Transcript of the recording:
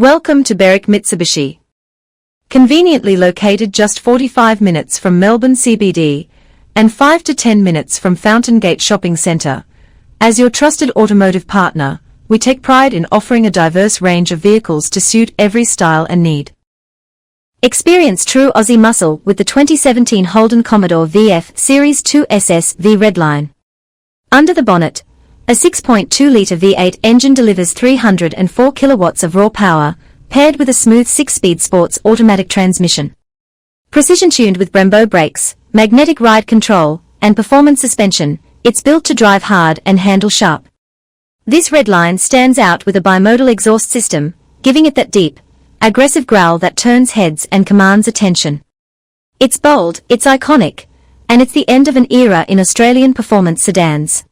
Welcome to Berwick Mitsubishi. Conveniently located just 45 minutes from Melbourne CBD and 5 to 10 minutes from Fountain Gate Shopping Centre, as your trusted automotive partner, we take pride in offering a diverse range of vehicles to suit every style and need. Experience true Aussie muscle with the 2017 Holden Commodore VF Series 2 SS V Redline. Under the bonnet, a 6.2-litre V8 engine delivers 304 kilowatts of raw power, paired with a smooth 6-speed sports automatic transmission. Precision-tuned with Brembo brakes, magnetic ride control, and performance suspension, it's built to drive hard and handle sharp. This Redline stands out with a bimodal exhaust system, giving it that deep, aggressive growl that turns heads and commands attention. It's bold, it's iconic, and it's the end of an era in Australian performance sedans.